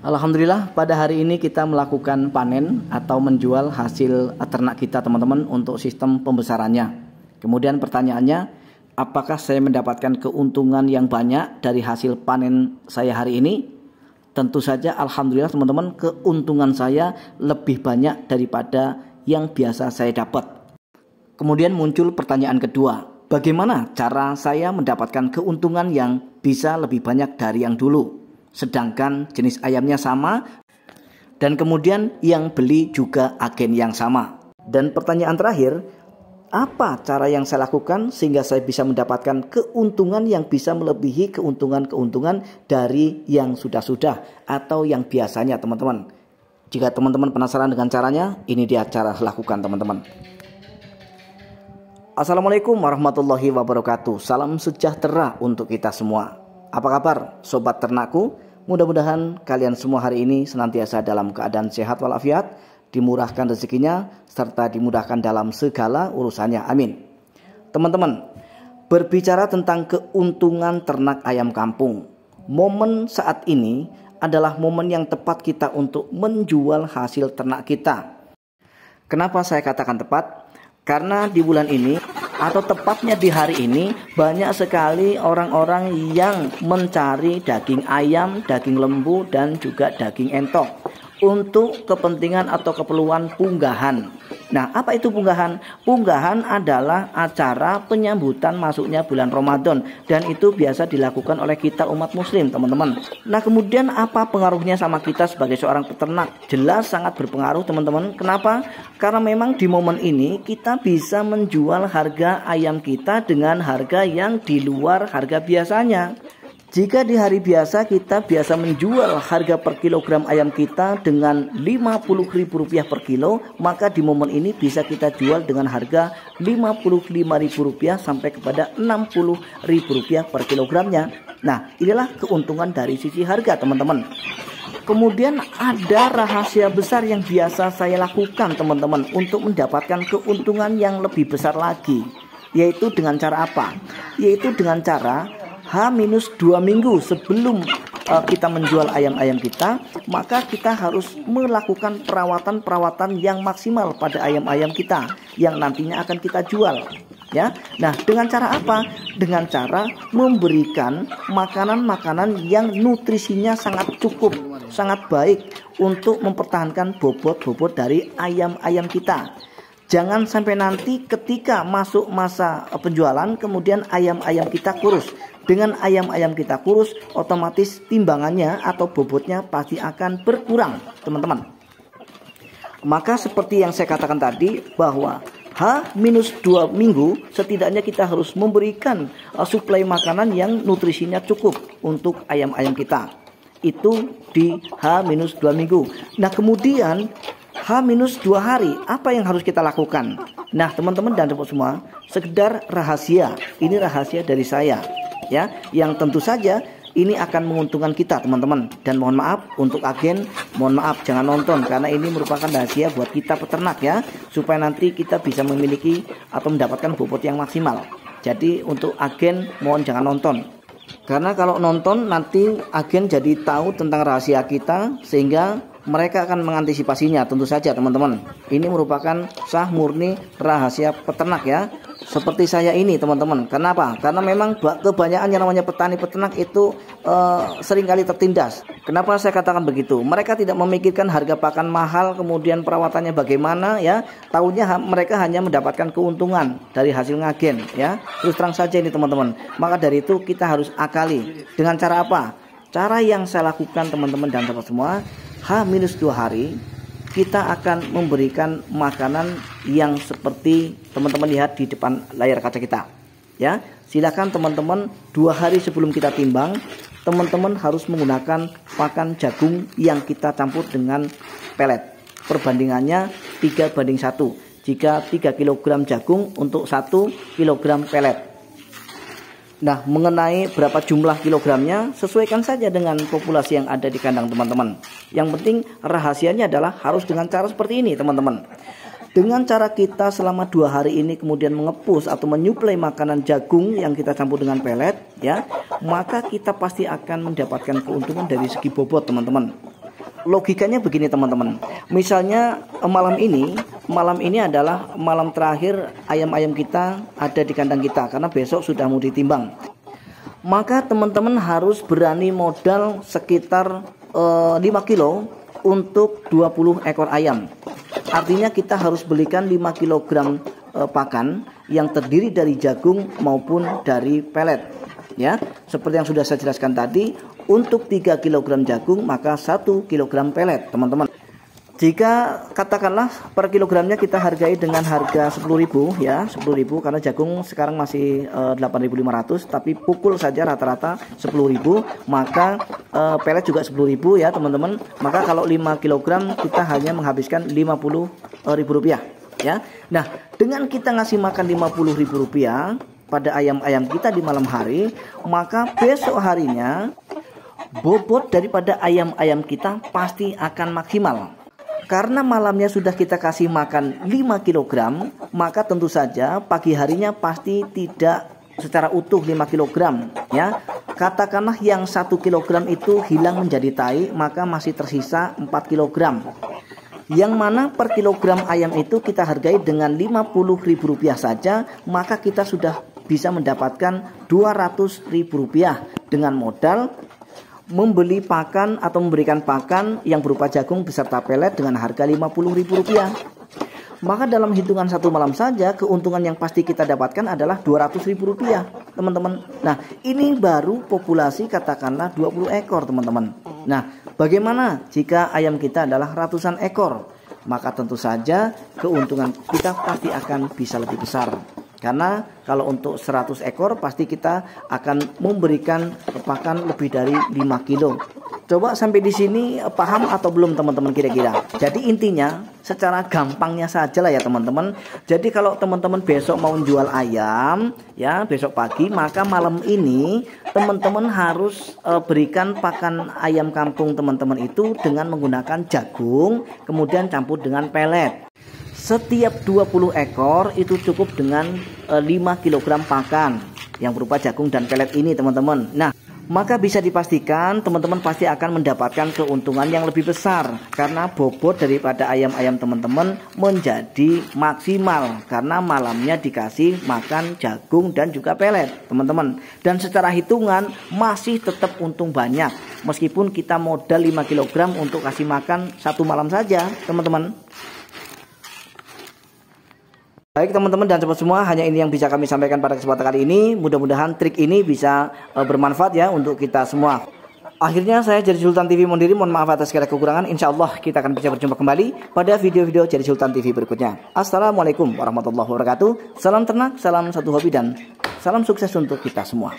Alhamdulillah pada hari ini kita melakukan panen atau menjual hasil ternak kita teman-teman untuk sistem pembesarannya. Kemudian pertanyaannya, apakah saya mendapatkan keuntungan yang banyak dari hasil panen saya hari ini? Tentu saja alhamdulillah teman-teman, keuntungan saya lebih banyak daripada yang biasa saya dapat. Kemudian muncul pertanyaan kedua, bagaimana cara saya mendapatkan keuntungan yang bisa lebih banyak dari yang dulu? Sedangkan jenis ayamnya sama dan kemudian yang beli juga agen yang sama. Dan pertanyaan terakhir, apa cara yang saya lakukan sehingga saya bisa mendapatkan keuntungan yang bisa melebihi keuntungan-keuntungan dari yang sudah-sudah atau yang biasanya teman-teman. Jika teman-teman penasaran dengan caranya, ini dia cara lakukan teman-teman. Assalamualaikum warahmatullahi wabarakatuh. Salam sejahtera untuk kita semua. Apa kabar sobat ternakku? Mudah-mudahan kalian semua hari ini senantiasa dalam keadaan sehat walafiat, dimurahkan rezekinya, serta dimudahkan dalam segala urusannya. Amin. Teman-teman, berbicara tentang keuntungan ternak ayam kampung, momen saat ini adalah momen yang tepat kita untuk menjual hasil ternak kita. Kenapa saya katakan tepat? Karena di bulan ini atau tepatnya di hari ini banyak sekali orang-orang yang mencari daging ayam, daging lembu dan juga daging entok untuk kepentingan atau keperluan punggahan. Nah, apa itu punggahan? Punggahan adalah acara penyambutan masuknya bulan Ramadan dan itu biasa dilakukan oleh kita umat muslim, teman-teman. Nah, kemudian apa pengaruhnya sama kita sebagai seorang peternak? Jelas sangat berpengaruh, teman-teman. Kenapa? Karena memang di momen ini kita bisa menjual harga ayam kita dengan harga yang di luar harga biasanya. Jika di hari biasa kita biasa menjual harga per kilogram ayam kita dengan Rp50.000 per kilo, maka di momen ini bisa kita jual dengan harga Rp55.000 sampai kepada Rp60.000 per kilogramnya. Nah, inilah keuntungan dari sisi harga, teman-teman. Kemudian ada rahasia besar yang biasa saya lakukan, teman-teman, untuk mendapatkan keuntungan yang lebih besar lagi. Yaitu dengan cara apa? Yaitu dengan cara H-2 minggu sebelum kita menjual ayam-ayam kita, maka kita harus melakukan perawatan-perawatan yang maksimal pada ayam-ayam kita yang nantinya akan kita jual. Ya, nah dengan cara apa? Dengan cara memberikan makanan-makanan yang nutrisinya sangat cukup, sangat baik untuk mempertahankan bobot-bobot dari ayam-ayam kita. Jangan sampai nanti ketika masuk masa penjualan kemudian ayam-ayam kita kurus. Dengan ayam-ayam kita kurus, otomatis timbangannya atau bobotnya pasti akan berkurang, teman-teman. Maka seperti yang saya katakan tadi, bahwa H-2 minggu setidaknya kita harus memberikan suplai makanan yang nutrisinya cukup untuk ayam-ayam kita. Itu di H-2 minggu. Nah, kemudian H-2 hari, apa yang harus kita lakukan? Nah, teman-teman dan teman semua, sekedar rahasia. Ini rahasia dari saya, ya, yang tentu saja ini akan menguntungkan kita, teman-teman. Dan mohon maaf untuk agen, mohon maaf jangan nonton karena ini merupakan rahasia buat kita peternak, ya, supaya nanti kita bisa memiliki atau mendapatkan bobot yang maksimal. Jadi untuk agen mohon jangan nonton. Karena kalau nonton nanti agen jadi tahu tentang rahasia kita sehingga mereka akan mengantisipasinya. Tentu saja teman-teman, ini merupakan sah murni rahasia peternak, ya. Seperti saya ini, teman-teman. Kenapa? Karena memang kebanyakan yang namanya petani peternak itu seringkali tertindas. Kenapa saya katakan begitu? Mereka tidak memikirkan harga pakan mahal, kemudian perawatannya bagaimana, ya. Taunya mereka hanya mendapatkan keuntungan dari hasil ngagen, ya. Terus terang saja ini, teman-teman. Maka dari itu kita harus akali. Dengan cara apa? Cara yang saya lakukan, teman-teman dan teman semua, H-2 hari kita akan memberikan makanan yang seperti teman-teman lihat di depan layar kaca kita, ya. Silakan teman-teman 2 hari sebelum kita timbang, teman-teman harus menggunakan pakan jagung yang kita campur dengan pelet. Perbandingannya 3:1. Jika 3 kg jagung untuk 1 kg pelet. Nah, mengenai berapa jumlah kilogramnya, sesuaikan saja dengan populasi yang ada di kandang, teman-teman. Yang penting rahasianya adalah harus dengan cara seperti ini, teman-teman. Dengan cara kita selama 2 hari ini kemudian mengepus atau menyuplai makanan jagung yang kita campur dengan pelet, ya, maka kita pasti akan mendapatkan keuntungan dari segi bobot, teman-teman. logikanya begini teman-teman. Misalnya malam ini adalah malam terakhir ayam-ayam kita ada di kandang kita, karena besok sudah mau ditimbang. Maka teman-teman harus berani modal sekitar 5 kilo untuk 20 ekor ayam. Artinya kita harus belikan 5 kg pakan yang terdiri dari jagung maupun dari pelet. Ya, seperti yang sudah saya jelaskan tadi, untuk 3 kg jagung maka 1 kg pelet, teman-teman. Jika katakanlah per kilogramnya kita hargai dengan harga 10.000 ya, 10.000 karena jagung sekarang masih 8.500, tapi pukul saja rata-rata 10.000, maka pelet juga 10.000 ya, teman-teman. Maka kalau 5 kg kita hanya menghabiskan Rp50.000 ya. Nah, dengan kita ngasih makan Rp50.000 pada ayam-ayam kita di malam hari, maka besok harinya bobot daripada ayam-ayam kita pasti akan maksimal. Karena malamnya sudah kita kasih makan 5 kg, maka tentu saja pagi harinya pasti tidak secara utuh 5 kg ya. Katakanlah yang 1 kg itu hilang menjadi tai, maka masih tersisa 4 kg. Yang mana per kilogram ayam itu kita hargai dengan Rp50.000 saja, maka kita sudah bisa mendapatkan Rp200.000 dengan modal membeli pakan atau memberikan pakan yang berupa jagung beserta pelet dengan harga Rp50.000. Maka dalam hitungan satu malam saja keuntungan yang pasti kita dapatkan adalah Rp200.000, teman-teman. Nah, ini baru populasi katakanlah 20 ekor, teman-teman. Nah, bagaimana jika ayam kita adalah ratusan ekor? Maka tentu saja keuntungan kita pasti akan bisa lebih besar. Karena kalau untuk 100 ekor pasti kita akan memberikan pakan lebih dari 5 kilo. Coba sampai di sini paham atau belum teman-teman kira-kira? Jadi intinya secara gampangnya saja lah ya teman-teman. Jadi kalau teman-teman besok mau jual ayam ya besok pagi, maka malam ini teman-teman harus berikan pakan ayam kampung teman-teman itu dengan menggunakan jagung kemudian campur dengan pelet. Setiap 20 ekor itu cukup dengan 5 kg pakan yang berupa jagung dan pelet ini, teman-teman. Nah, maka bisa dipastikan teman-teman pasti akan mendapatkan keuntungan yang lebih besar karena bobot daripada ayam-ayam teman-teman menjadi maksimal karena malamnya dikasih makan jagung dan juga pelet, teman-teman. Dan secara hitungan masih tetap untung banyak meskipun kita modal 5 kg untuk kasih makan satu malam saja, teman-teman. Baik teman-teman dan sobat semua, hanya ini yang bisa kami sampaikan pada kesempatan kali ini. Mudah-mudahan trik ini bisa bermanfaat ya untuk kita semua. Akhirnya saya Jadi Sultan TV mohon diri, mohon maaf atas segala kekurangan. Insya Allah kita akan bisa berjumpa kembali pada video-video Jadi Sultan TV berikutnya. Assalamualaikum warahmatullahi wabarakatuh. Salam ternak, salam satu hobi dan salam sukses untuk kita semua.